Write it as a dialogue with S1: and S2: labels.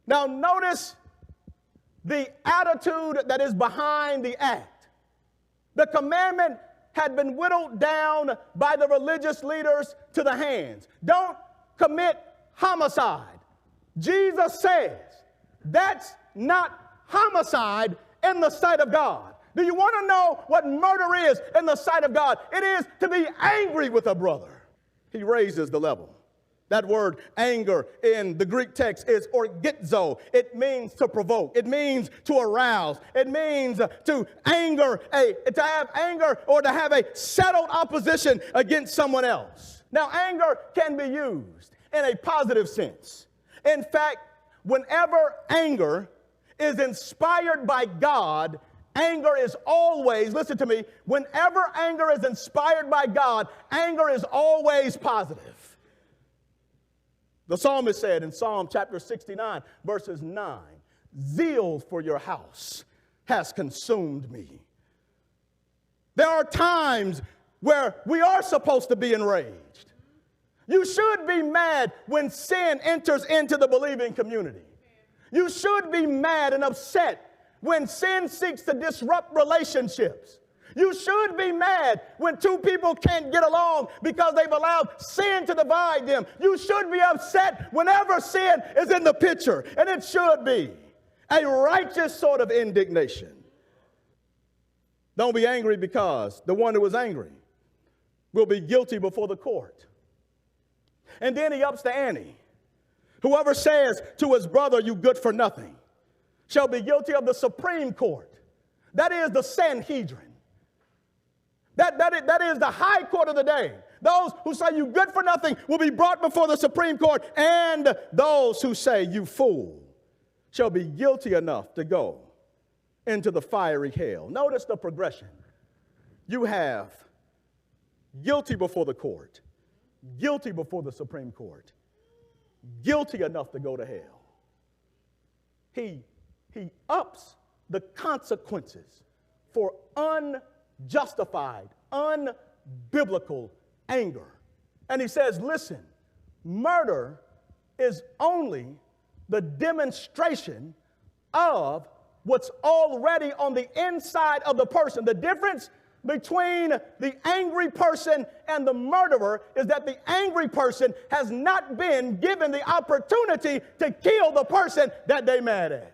S1: Now notice the attitude that is behind the act. The commandment had been whittled down by the religious leaders to the hands. Don't commit homicide. Jesus says that's not homicide in the sight of God. Do you want to know what murder is in the sight of God? It is to be angry with a brother. He raises the level. That word anger in the Greek text is orgizo. It means to provoke. It means to arouse. It means to have anger or to have a settled opposition against someone else. Now, anger can be used in a positive sense. In fact, whenever anger is inspired by God, anger is always, listen to me, whenever anger is inspired by God, anger is always positive. The psalmist said in Psalm chapter 69, verses 9, zeal for your house has consumed me. There are times where we are supposed to be enraged. You should be mad when sin enters into the believing community. You should be mad and upset when sin seeks to disrupt relationships. You should be mad when two people can't get along because they've allowed sin to divide them. You should be upset whenever sin is in the picture, and it should be a righteous sort of indignation. Don't be angry because the one who was angry will be guilty before the court. And then he ups the ante. Whoever says to his brother, you good for nothing, shall be guilty of the Supreme Court. That is the Sanhedrin. That is the high court of the day. Those who say you good for nothing will be brought before the Supreme Court, and those who say you fool shall be guilty enough to go into the fiery hell. Notice the progression. You have guilty before the court, guilty before the Supreme Court, guilty enough to go to hell. He ups the consequences for unjustified, unbiblical anger. And he says, listen, murder is only the demonstration of what's already on the inside of the person. The difference between the angry person and the murderer is that the angry person has not been given the opportunity to kill the person that they're mad at.